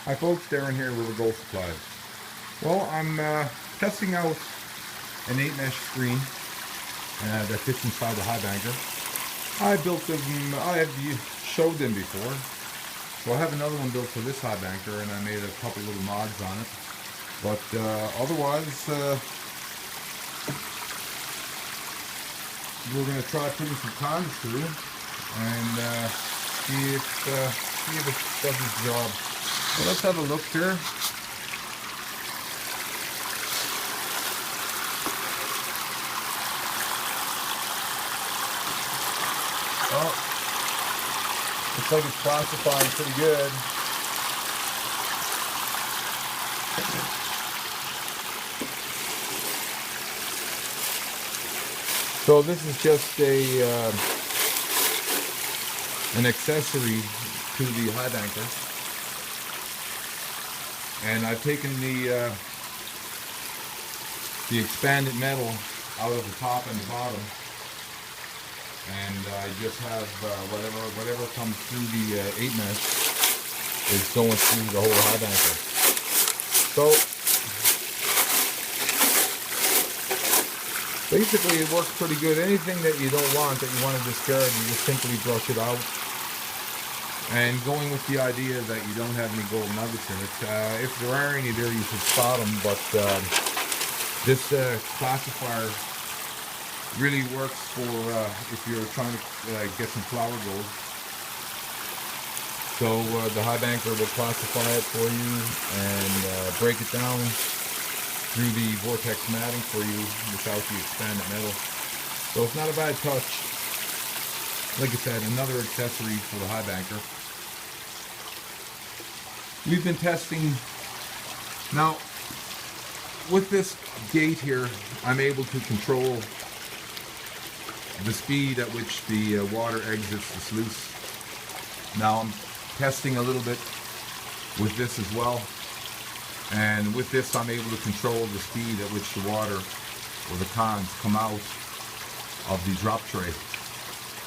Hi folks, Darren here with Gold Supplies. Well, I'm testing out an 8-mesh screen that fits inside the Highbanker. I built them, I have showed them before, so I have another one built for this Highbanker, and I made a couple little mods on it. But otherwise, we're going to try putting some cons through and see if it does its job. So let's have a look here. Oh, looks like it's classifying pretty good. So this is just an accessory to the Highbanker. And I've taken the expanded metal out of the top and the bottom, and I just have whatever comes through the 8-mesh is going through the whole Highbanker. So basically, it works pretty good. Anything that you don't want, that you want to discard, you just simply brush it out. And going with the idea that you don't have any gold nuggets in it. If there are any there, you should spot them, but this classifier really works for if you're trying to get some flower gold. So the Highbanker will classify it for you and break it down through the vortex matting for you without the expanded metal. So it's not a bad touch. Like I said, another accessory for the Highbanker. We've been testing. Now, with this gate here, I'm able to control the speed at which the water exits the sluice. Now I'm testing a little bit with this as well. And with this, I'm able to control the speed at which the water or the cons come out of the drop tray.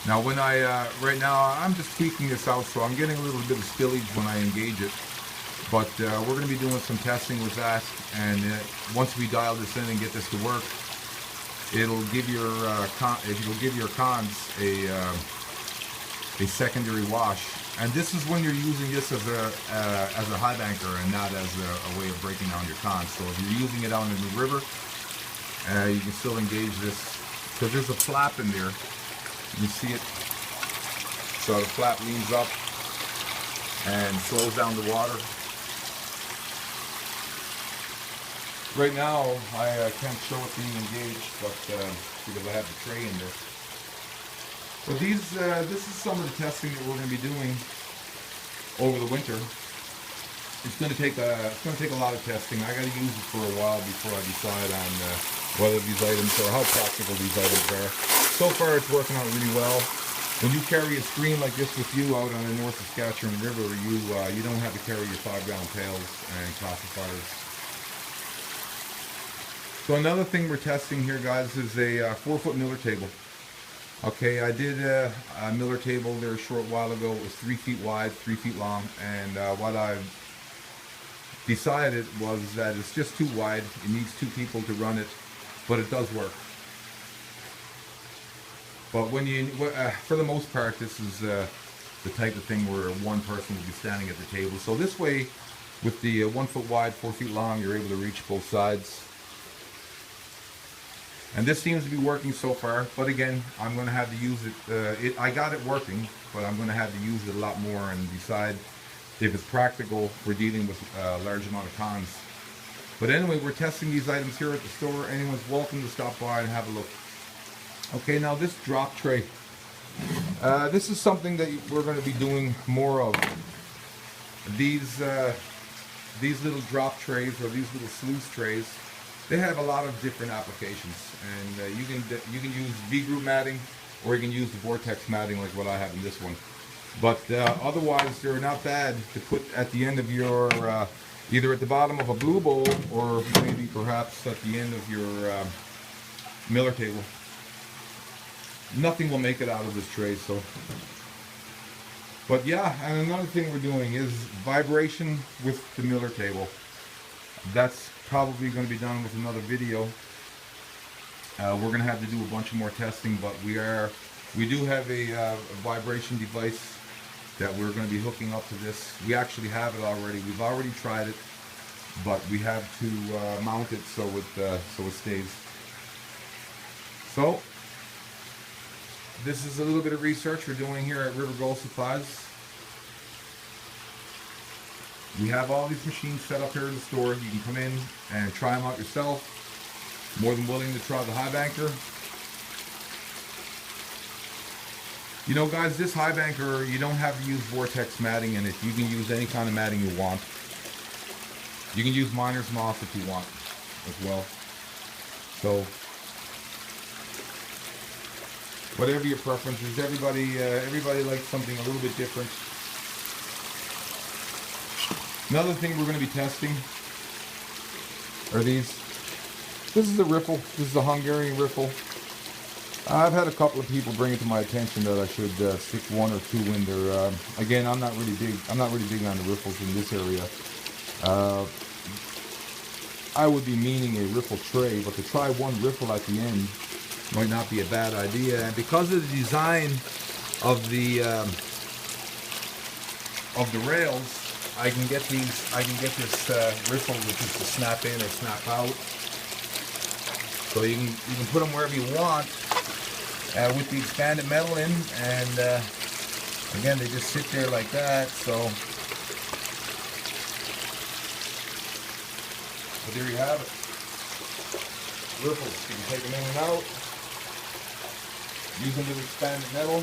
Now when right now I'm just tweaking this out, so I'm getting a little bit of spillage when I engage it. But we're going to be doing some testing with that, and once we dial this in and get this to work, it'll give your cons a secondary wash. And this is when you're using this as a Highbanker and not as a way of breaking down your cons. So if you're using it out in the river, you can still engage this, because there's a flap in there. You can see it. So the flap leans up and slows down the water. Right now, I can't show it being engaged, but because I have the tray in there. But this is some of the testing that we're going to be doing over the winter. It's going to take a lot of testing. I got to use it for a while before I decide on whether these items or how practical these items are. So far, it's working out really well. When you carry a screen like this with you out on the North Saskatchewan River, you don't have to carry your 5-gallon pails and classifiers. So another thing we're testing here, guys, is a 4-foot Miller table. Okay, I did a Miller table there a short while ago. It was 3 feet wide, 3 feet long, and what I decided was that it's just too wide. It needs 2 people to run it, but it does work. But when you, for the most part, this is the type of thing where one person will be standing at the table. So this way, with the 1 foot wide, 4 feet long, you're able to reach both sides. And this seems to be working so far, but again, I'm going to have to use it. I got it working, but I'm going to have to use it a lot more and decide if it's practical for dealing with a large amount of cons. But anyway, we're testing these items here at the store. Anyone's welcome to stop by and have a look. Okay, now this drop tray. This is something that we're going to be doing more of. These little drop trays, or these little sluice trays, they have a lot of different applications, and you can use V-group matting, or you can use the vortex matting like what I have in this one. But otherwise, they're not bad to put at the end of your, either at the bottom of a blue bowl, or maybe perhaps at the end of your Miller table. Nothing will make it out of this tray, so But yeah, and another thing we're doing is vibration with the miller table. That's probably going to be done with another video. We're going to have to do a bunch of more testing, but we do have a vibration device that we're going to be hooking up to this. We actually have it already. We've already tried it, but we have to mount it so it stays. So this is a little bit of research we're doing here at River Gold Supplies. We have all these machines set up here in the store. You can come in and try them out yourself. More than willing to try the Highbanker. You know, guys, this Highbanker, you don't have to use vortex matting in it. You can use any kind of matting you want. You can use miner's moss if you want as well. So whatever your preference is, everybody likes something a little bit different. Another thing we're going to be testing are these. This is a riffle. This is a Hungarian riffle. I've had a couple of people bring it to my attention that I should stick one or two in there. Again, I'm not really big on the riffles in this area. I would be meaning a riffle tray, but to try one riffle at the end might not be a bad idea. And because of the design of the rails, I can get this riffle which is to snap in or snap out. So you can put them wherever you want with the expanded metal in, and again, they just sit there like that. So there you have it. Riffles. You can take them in and out. Use them with expanded metal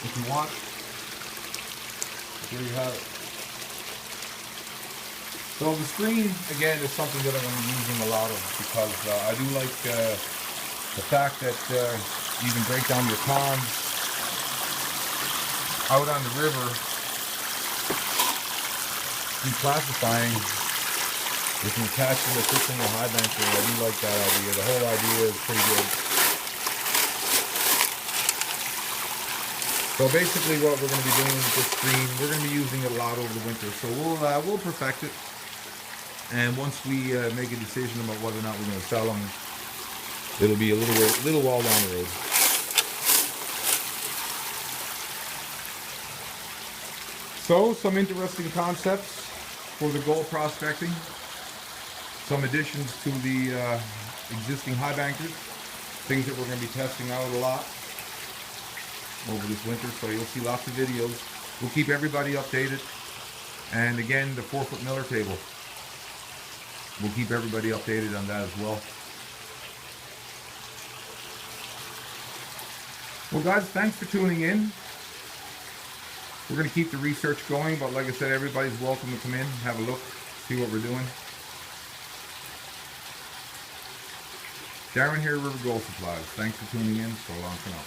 if you want. There you have it. So the screen, again, is something that I'm going to be using a lot of, because I do like the fact that you can break down your ponds out on the river, declassifying. You can attach them to this in the Highbanker. I do like that idea. The whole idea is pretty good. So basically what we're going to be doing with this screen, we're going to be using it a lot over the winter. So we'll perfect it. And once we make a decision about whether or not we're going to sell them, it'll be a little while down the road. So, some interesting concepts for the gold prospecting. Some additions to the existing Highbankers. Things that we're going to be testing out a lot over this winter. So you'll see lots of videos. We'll keep everybody updated. And again, the 4-foot miller table. We'll keep everybody updated on that as well. Well, guys, thanks for tuning in. We're going to keep the research going, but like I said, everybody's welcome to come in, have a look, see what we're doing. Darren here, River Gold Supplies. Thanks for tuning in. So long for now.